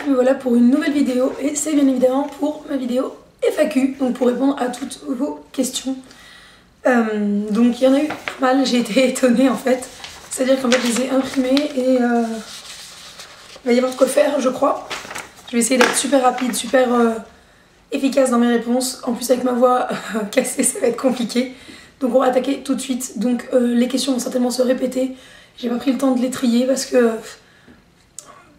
me voilà pour une nouvelle vidéo et c'est bien évidemment pour ma vidéo FAQ, donc pour répondre à toutes vos questions. Donc il y en a eu pas mal, j'ai été étonnée en fait, c'est-à-dire qu'en fait je les ai imprimées et il va y avoir de quoi faire je crois. Je vais essayer d'être super rapide, super efficace dans mes réponses, en plus avec ma voix cassée ça va être compliqué. Donc on va attaquer tout de suite, donc les questions vont certainement se répéter, j'ai pas pris le temps de les trier parce que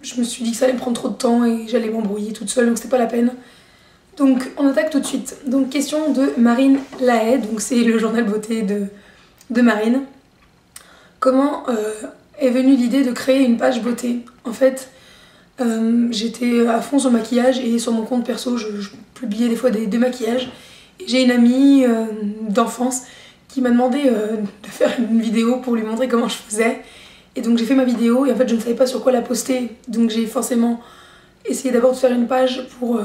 je me suis dit que ça allait me prendre trop de temps et j'allais m'embrouiller toute seule donc c'était pas la peine. Donc on attaque tout de suite. Donc question de Marine Lahaye, donc c'est le journal beauté de Marine. Comment est venue l'idée de créer une page beauté? En fait j'étais à fond sur le maquillage et sur mon compte perso je publiais des fois des maquillages. Et j'ai une amie d'enfance qui m'a demandé de faire une vidéo pour lui montrer comment je faisais. Et donc j'ai fait ma vidéo et en fait je ne savais pas sur quoi la poster. Donc j'ai forcément essayé d'abord de faire une page pour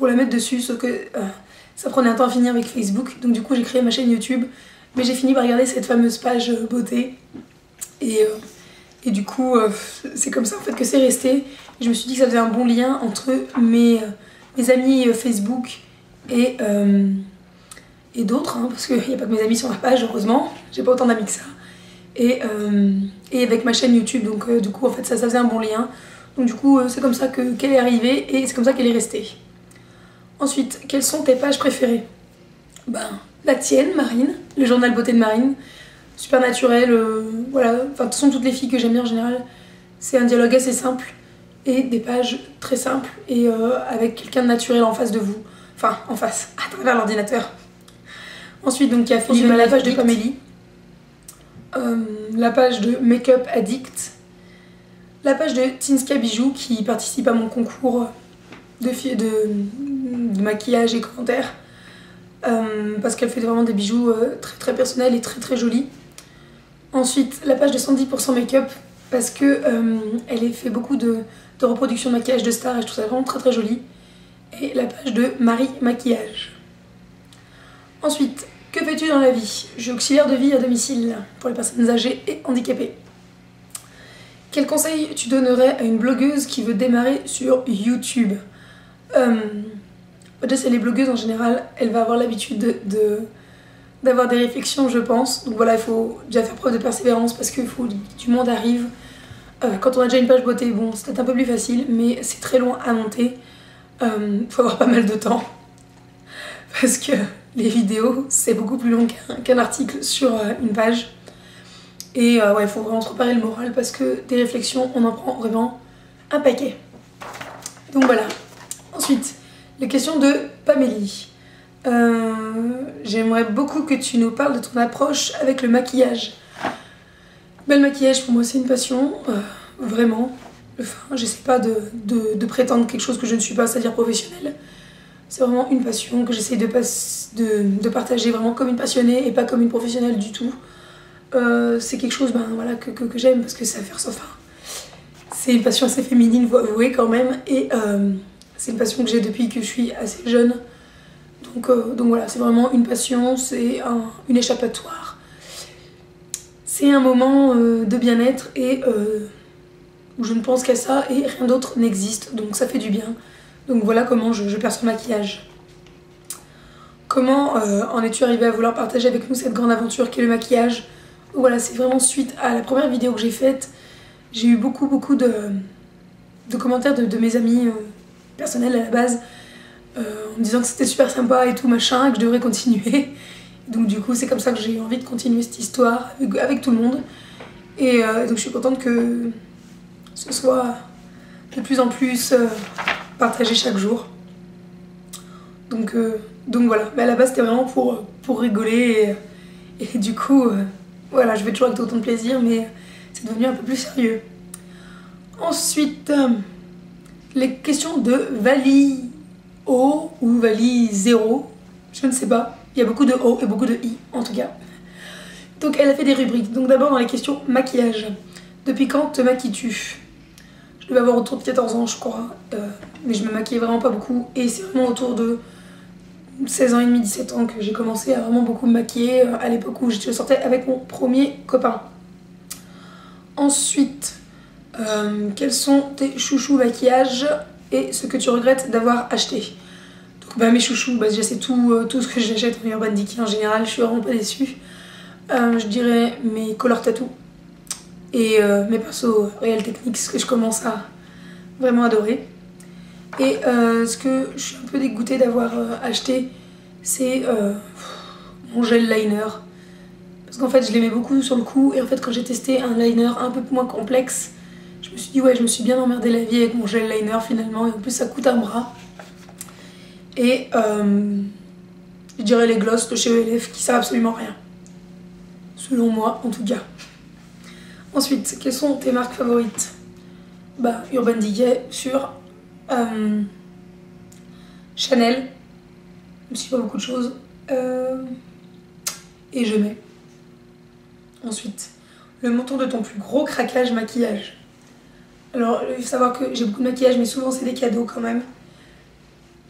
la mettre dessus, sauf que ça prenait un temps à finir avec Facebook. Donc du coup j'ai créé ma chaîne YouTube. Mais j'ai fini par regarder cette fameuse page beauté. Et du coup c'est comme ça en fait que c'est resté. Et je me suis dit que ça faisait un bon lien entre mes amis Facebook et d'autres. Hein, parce qu'il n'y a pas que mes amis sur ma page heureusement. J'ai pas autant d'amis que ça. Et avec ma chaîne YouTube, donc du coup en fait ça faisait un bon lien. Donc du coup c'est comme ça qu'elle est arrivée et c'est comme ça qu'elle est restée. Ensuite, quelles sont tes pages préférées? Ben, la tienne, Marine, le journal beauté de Marine, super naturel, voilà, enfin de toute façon toutes les filles que j'aime bien en général, c'est un dialogue assez simple et des pages très simples et avec quelqu'un de naturel en face de vous, enfin en face, à travers l'ordinateur. Ensuite donc il y a la page de Pamélie. La page de Make-up Addict, la page de Tinska Bijoux qui participe à mon concours de maquillage et commentaires parce qu'elle fait vraiment des bijoux très très personnels et très très jolis. Ensuite la page de 110% Make-up parce que elle fait beaucoup de reproductions de maquillage de stars et je trouve ça vraiment très très joli. Et la page de Marie Maquillage. Ensuite, que fais-tu dans la vie? Je suis auxiliaire de vie à domicile pour les personnes âgées et handicapées. Quel conseil tu donnerais à une blogueuse qui veut démarrer sur YouTube? Déjà, c'est les blogueuses en général, elle va avoir l'habitude d'avoir des réflexions, je pense. Donc voilà, il faut déjà faire preuve de persévérance parce qu'il faut du monde arrive. Quand on a déjà une page beauté, bon, c'est peut-être un peu plus facile, mais c'est très loin à monter. Il faut avoir pas mal de temps parce que les vidéos, c'est beaucoup plus long qu'un article sur une page. Et ouais, il faut vraiment se préparer le moral parce que des réflexions, on en prend vraiment un paquet. Donc voilà. Ensuite, les questions de Pamélie. J'aimerais beaucoup que tu nous parles de ton approche avec le maquillage. Le maquillage, pour moi, c'est une passion. Vraiment. Enfin, j'essaie pas de prétendre quelque chose que je ne suis pas, c'est-à-dire professionnelle. C'est vraiment une passion que j'essaie de partager vraiment comme une passionnée et pas comme une professionnelle du tout. C'est quelque chose voilà, que j'aime parce que ça fait enfin, c'est une passion assez féminine, faut avouer quand même. Et c'est une passion que j'ai depuis que je suis assez jeune. Donc voilà, c'est vraiment une passion, c'est une échappatoire. C'est un moment de bien-être et où je ne pense qu'à ça et rien d'autre n'existe. Donc ça fait du bien. Donc voilà comment je perçois le maquillage. Comment en es-tu arrivé à vouloir partager avec nous cette grande aventure qu'est le maquillage? Voilà, c'est vraiment suite à la première vidéo que j'ai faite. J'ai eu beaucoup de commentaires de mes amis personnels à la base en me disant que c'était super sympa et tout machin, et que je devrais continuer. Donc du coup c'est comme ça que j'ai envie de continuer cette histoire avec tout le monde. Et donc je suis contente que ce soit de plus en plus partagé chaque jour. Donc voilà, mais à la base c'était vraiment pour rigoler et du coup voilà, je vais toujours avec autant de plaisir mais c'est devenu un peu plus sérieux. Ensuite, les questions de Vali O ou Vali 0, je ne sais pas, il y a beaucoup de O et beaucoup de I en tout cas. Donc elle a fait des rubriques, donc d'abord dans les questions maquillage. Depuis quand te maquilles-tu? Je devais avoir autour de 14 ans je crois, mais je me maquillais vraiment pas beaucoup et c'est vraiment autour de 16 ans et demi, 17 ans que j'ai commencé à vraiment beaucoup me maquiller à l'époque où je sortais avec mon premier copain. Ensuite, quels sont tes chouchous maquillages? et ce que tu regrettes d'avoir acheté. Donc bah, mes chouchous, bah, déjà c'est tout ce que j'achète en Urban Decay en général, je suis vraiment pas déçue. Je dirais mes color tattoo et mes pinceaux Real Techniques que je commence à vraiment adorer. Et ce que je suis un peu dégoûtée d'avoir acheté, c'est mon gel liner. Parce qu'en fait je l'aimais beaucoup sur le coup, et en fait quand j'ai testé un liner un peu moins complexe, je me suis dit ouais, je me suis bien emmerdé la vie avec mon gel liner finalement, et en plus ça coûte un bras. Et je dirais les glosses de chez ELF qui servent absolument à rien. Selon moi en tout cas. Ensuite, quelles sont tes marques favorites? Bah Urban Decay sur Chanel, même si pas beaucoup de choses, et je mets. Ensuite, le montant de ton plus gros craquage maquillage. Alors, il faut savoir que j'ai beaucoup de maquillage, mais souvent c'est des cadeaux quand même.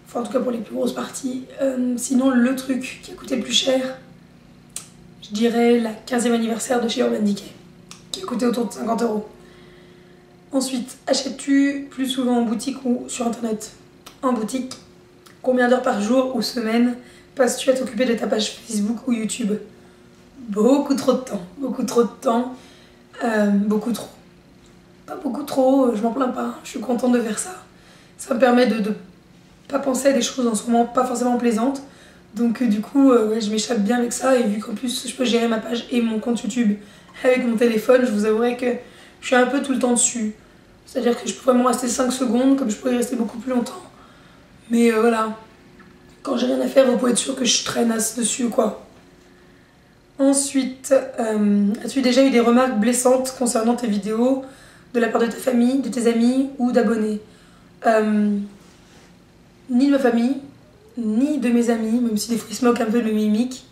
Enfin, en tout cas pour les plus grosses parties. Sinon, le truc qui a coûté le plus cher, je dirais la 15e anniversaire de chez Urban Decay, qui a coûté autour de 50 €. Ensuite, achètes-tu plus souvent en boutique ou sur internet? En boutique. Combien d'heures par jour ou semaine passes-tu à t'occuper de ta page Facebook ou YouTube? Beaucoup trop de temps. Beaucoup trop de temps. Beaucoup trop. Pas beaucoup trop, je m'en plains pas. Je suis contente de faire ça. Ça me permet de pas penser à des choses en ce moment pas forcément plaisantes. Donc du coup, ouais, je m'échappe bien avec ça. Et vu qu'en plus, je peux gérer ma page et mon compte YouTube avec mon téléphone, je vous avouerai que je suis un peu tout le temps dessus. C'est-à-dire que je peux vraiment rester 5 secondes, comme je pourrais y rester beaucoup plus longtemps. Mais voilà, quand j'ai rien à faire, vous pouvez être sûr que je traîne dessus quoi. Ensuite, as-tu déjà eu des remarques blessantes concernant tes vidéos de la part de ta famille, de tes amis ou d'abonnés? Ni de ma famille, ni de mes amis, même si des fois ils se moquent un peu de mes mimiques.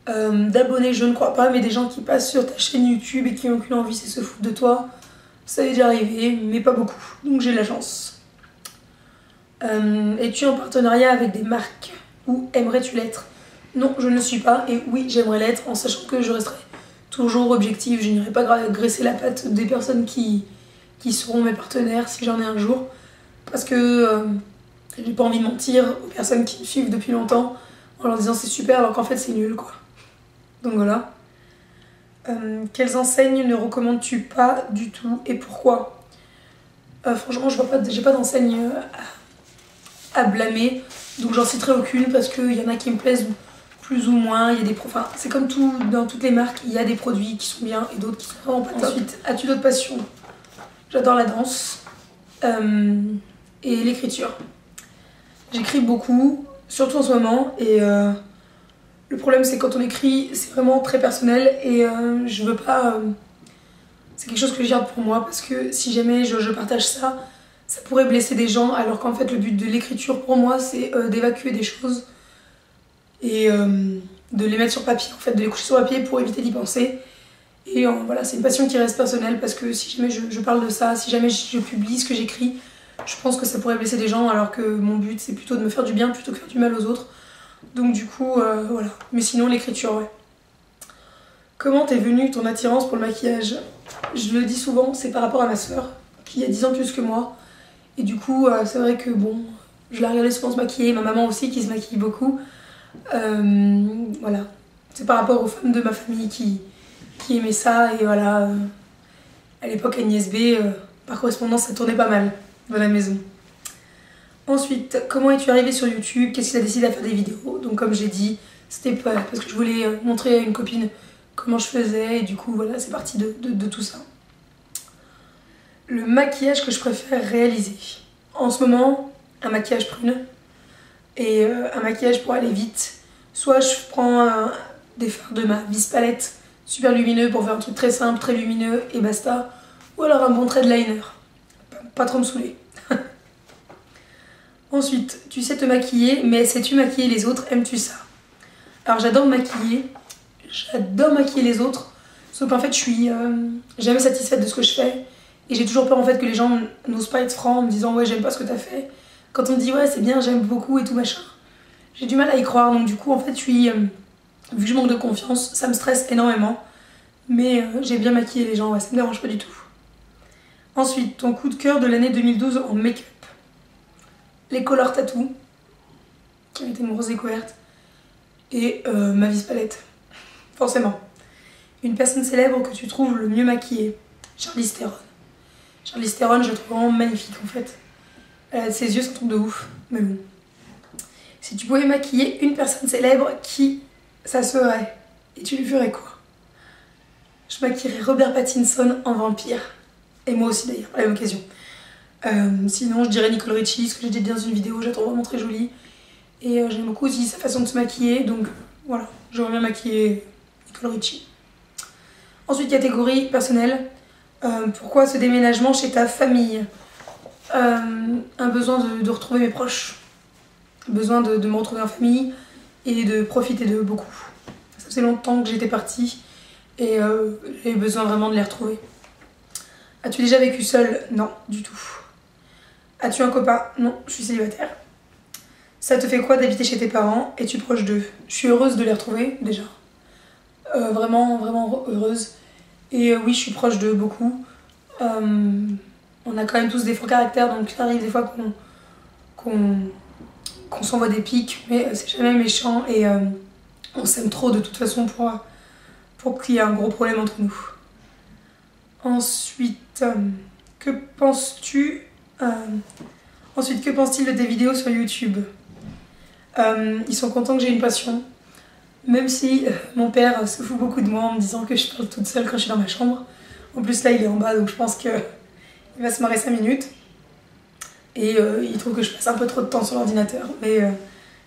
D'abonnés, je ne crois pas, mais des gens qui passent sur ta chaîne YouTube et qui n'ont qu'une envie, c'est se foutre de toi. Ça est déjà arrivé, mais pas beaucoup, donc j'ai de la chance. Es-tu en partenariat avec des marques ou aimerais-tu l'être? Non, je ne le suis pas, et oui, j'aimerais l'être, en sachant que je resterai toujours objective. Je n'irai pas graisser la patte des personnes qui seront mes partenaires si j'en ai un jour, parce que j'ai pas envie de mentir aux personnes qui me suivent depuis longtemps en leur disant c'est super alors qu'en fait c'est nul quoi. Donc voilà. Quelles enseignes ne recommandes-tu pas du tout et pourquoi? Franchement, j'ai pas d'enseigne à blâmer, donc j'en citerai aucune parce qu'il y en a qui me plaisent plus ou moins. Il y a des enfin, c'est comme tout dans toutes les marques, il y a des produits qui sont bien et d'autres qui sont vraiment pas top. Ensuite, as-tu d'autres passions? J'adore la danse et l'écriture. J'écris beaucoup, surtout en ce moment, et le problème c'est quand on écrit, c'est vraiment très personnel et je veux pas... c'est quelque chose que je garde pour moi parce que si jamais je partage ça, ça pourrait blesser des gens, alors qu'en fait le but de l'écriture pour moi c'est d'évacuer des choses et de les mettre sur papier, en fait, de les coucher sur papier pour éviter d'y penser. Et voilà, c'est une passion qui reste personnelle parce que si jamais je parle de ça, si jamais je publie ce que j'écris, je pense que ça pourrait blesser des gens alors que mon but c'est plutôt de me faire du bien plutôt que faire du mal aux autres. Donc du coup, voilà. Mais sinon l'écriture, ouais. Comment t'es venue ton attirance pour le maquillage? Je le dis souvent, c'est par rapport à ma soeur qui a 10 ans de plus que moi. Et du coup, c'est vrai que bon, je la regardais souvent se maquiller, ma maman aussi qui se maquille beaucoup. Voilà. C'est par rapport aux femmes de ma famille qui aimaient ça. Et voilà, à l'époque à NISB, par correspondance, ça tournait pas mal dans la maison. Ensuite, comment es-tu arrivée sur YouTube? Qu'est-ce qui t'a décidé à faire des vidéos? Donc comme j'ai dit, c'était parce que je voulais montrer à une copine comment je faisais. Et du coup, voilà, c'est parti de tout ça. Le maquillage que je préfère réaliser. En ce moment, un maquillage prune et un maquillage pour aller vite. Soit je prends des fards de ma Vis Palette super lumineux pour faire un truc très simple, très lumineux et basta. Ou alors un bon trait de liner. Pas trop me saouler. Ensuite, tu sais te maquiller, mais sais-tu maquiller les autres? Aimes-tu ça? Alors j'adore me maquiller. J'adore maquiller les autres. Sauf qu'en fait, je suis jamais satisfaite de ce que je fais. Et j'ai toujours peur en fait que les gens n'osent pas être francs en me disant ouais, j'aime pas ce que t'as fait. Quand on me dit ouais, c'est bien, j'aime beaucoup et tout machin, j'ai du mal à y croire. Donc du coup, en fait, vu que je manque de confiance, ça me stresse énormément. Mais j'aime bien maquiller les gens, ouais, ça me dérange pas du tout. Ensuite, ton coup de cœur de l'année 2012 en make-up. les color tattoos, qui ont été mon grosse découverte, et ma vis palette, forcément. Une personne célèbre que tu trouves le mieux maquillée, Charlize Theron. Charlize Theron, je la trouve vraiment magnifique en fait. Ses yeux sont un truc de ouf, mais bon. Si tu pouvais maquiller une personne célèbre, qui ça serait? Et tu lui ferais quoi? Je maquillerais Robert Pattinson en vampire. Et moi aussi d'ailleurs, à la même occasion. Sinon, je dirais Nicole Richie, ce que j'ai dit dans une vidéo, je la trouve vraiment très jolie. Et j'aime beaucoup aussi sa façon de se maquiller, donc voilà, j'aimerais bien maquiller Nicole Richie. Ensuite, catégorie personnelle. Pourquoi ce déménagement chez ta famille? Un besoin de retrouver mes proches. Besoin de me retrouver en famille et de profiter d'eux beaucoup. Ça faisait longtemps que j'étais partie et j'avais besoin vraiment de les retrouver. As-tu déjà vécu seule? Non, du tout. As-tu un copain? Non, je suis célibataire. Ça te fait quoi d'habiter chez tes parents? Es-tu proche d'eux? Je suis heureuse de les retrouver déjà. Vraiment, vraiment heureuse. Et oui, je suis proche d'eux beaucoup. On a quand même tous des forts caractères, donc ça arrive des fois qu'on s'envoie des pics, mais c'est jamais méchant et on s'aime trop de toute façon pour qu'il y ait un gros problème entre nous. Ensuite, que penses-tu Ensuite, que pense-t-il de tes vidéos sur YouTube? Ils sont contents que j'ai une passion, même si mon père se fout beaucoup de moi en me disant que je parle toute seule quand je suis dans ma chambre. En plus là il est en bas, donc je pense qu'il va se marrer 5 minutes. Et il trouve que je passe un peu trop de temps sur l'ordinateur, mais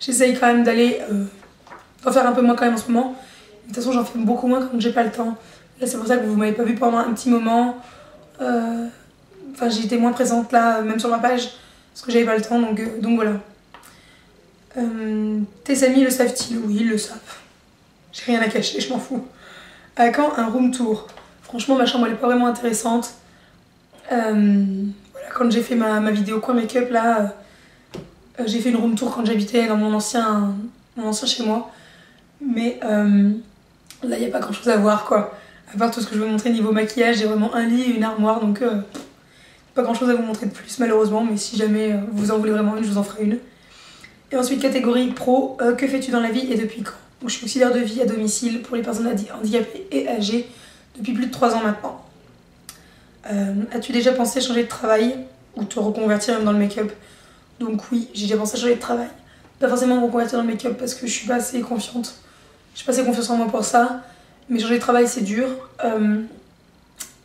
j'essaye quand même d'en faire un peu moins quand même en ce moment. De toute façon j'en fais beaucoup moins quand j'ai pas le temps. Là c'est pour ça que vous m'avez pas vu pendant un petit moment. Enfin j'ai été moins présente là, même sur ma page, parce que j'avais pas le temps, donc voilà. Tes amis le savent-ils? Oui, ils le savent. J'ai rien à cacher, je m'en fous. À quand un room tour? Franchement ma chambre elle est pas vraiment intéressante. Voilà, quand j'ai fait ma vidéo coin make-up là, j'ai fait une room tour quand j'habitais dans mon ancien chez moi. Mais là il n'y a pas grand chose à voir quoi. À part tout ce que je vais vous montrer niveau maquillage, j'ai vraiment un lit et une armoire, donc pas grand chose à vous montrer de plus malheureusement, mais si jamais vous en voulez vraiment une, je vous en ferai une. Et ensuite catégorie pro, que fais-tu dans la vie et depuis quand? Donc, je suis auxiliaire de vie à domicile pour les personnes handicapées et âgées depuis plus de 3 ans maintenant. As-tu déjà pensé changer de travail ou te reconvertir même dans le make-up? Donc oui, j'ai déjà pensé à changer de travail. Pas forcément me reconvertir dans le make-up parce que je suis pas assez confiante. J'ai pas assez confiance en moi pour ça. Mais changer de travail c'est dur.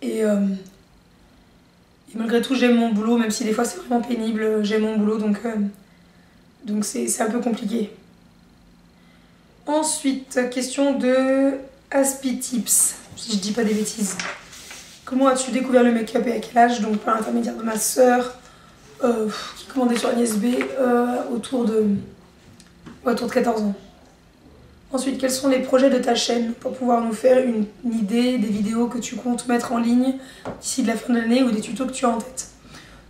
Et malgré tout j'aime mon boulot, même si des fois c'est vraiment pénible. J'aime mon boulot donc c'est un peu compliqué. Ensuite, question de Aspi Tips, si je dis pas des bêtises. Comment as-tu découvert le make-up et à quel âge? Donc par l'intermédiaire de ma soeur qui commandait sur Agnès B autour de 14 ans. Ensuite, quels sont les projets de ta chaîne pour pouvoir nous faire une idée des vidéos que tu comptes mettre en ligne d'ici de la fin de l'année ou des tutos que tu as en tête?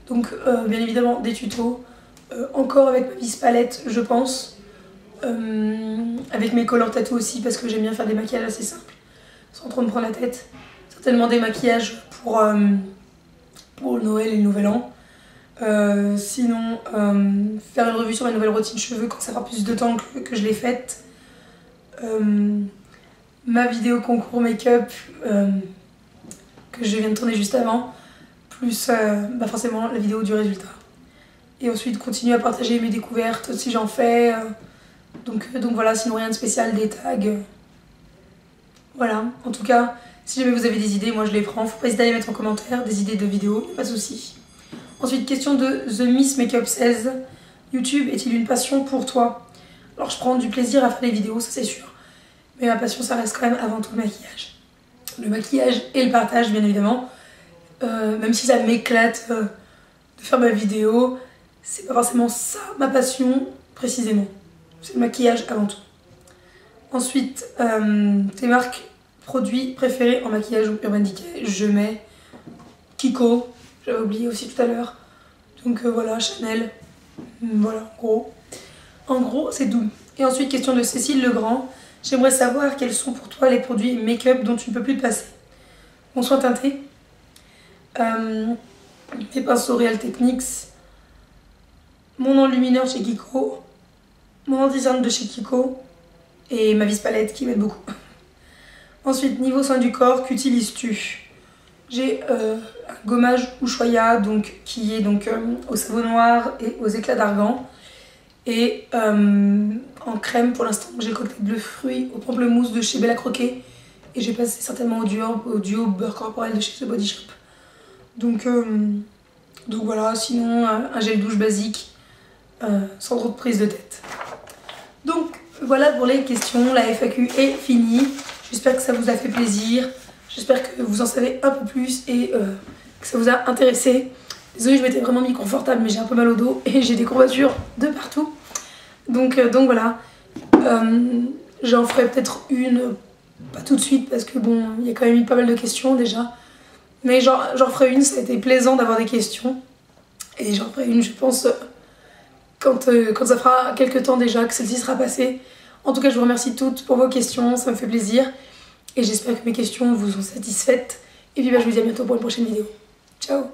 Donc bien évidemment des tutos, encore avec ma vis palette je pense, avec mes color tattoos aussi parce que j'aime bien faire des maquillages assez simples sans trop me prendre la tête. Certainement des maquillages pour Noël et le Nouvel An. Sinon, faire une revue sur ma nouvelle routine cheveux quand ça fera plus de temps que je l'ai faite. Ma vidéo concours make-up que je viens de tourner juste avant, plus forcément la vidéo du résultat. Et ensuite continuer à partager mes découvertes si j'en fais. Donc voilà, sinon rien de spécial, des tags. Voilà, en tout cas, si jamais vous avez des idées, moi je les prends. Faut pas hésiter à les mettre en commentaire, des idées de vidéos, pas de soucis. Ensuite, question de The Miss Makeup 16. YouTube est-il une passion pour toi? Alors je prends du plaisir à faire des vidéos, ça c'est sûr. Mais ma passion ça reste quand même avant tout le maquillage. Le maquillage et le partage bien évidemment. Même si ça m'éclate de faire ma vidéo, c'est pas forcément ça ma passion précisément. C'est le maquillage avant tout. Ensuite, tes marques produits préférés en maquillage ou Urban Decay, je mets Kiko, j'avais oublié aussi tout à l'heure. Donc voilà, Chanel, voilà, en gros c'est tout. Et ensuite, question de Cécile Legrand, j'aimerais savoir quels sont pour toi les produits make-up dont tu ne peux plus te passer. Mon soin teinté, mes pinceaux Real Techniques, mon enlumineur chez Kiko, mon anti-cerne de chez Kiko et ma vis palette qui m'aide beaucoup. Ensuite, niveau soin du corps, qu'utilises-tu? J'ai un gommage Ushuaïa donc, qui est donc, au savon noir et aux éclats d'argan. Et en crème pour l'instant, j'ai le cocktail de fruits au pamplemousse de chez Bella Croquet. Et j'ai passé certainement au duo beurre corporel de chez The Body Shop. Donc voilà, sinon un gel douche basique sans trop de prise de tête. Donc voilà pour les questions, la FAQ est finie. J'espère que ça vous a fait plaisir. J'espère que vous en savez un peu plus et que ça vous a intéressé. Désolée, je m'étais vraiment mis confortable, mais j'ai un peu mal au dos et j'ai des courbatures de partout. Donc voilà. J'en ferai peut-être une, pas tout de suite, parce que bon, il y a quand même eu pas mal de questions déjà. Mais j'en ferai une, ça a été plaisant d'avoir des questions. Et j'en ferai une, je pense, quand ça fera quelques temps déjà que celle-ci sera passée. En tout cas, je vous remercie toutes pour vos questions, ça me fait plaisir. Et j'espère que mes questions vous ont satisfaites. Et puis je vous dis à bientôt pour une prochaine vidéo. Ciao!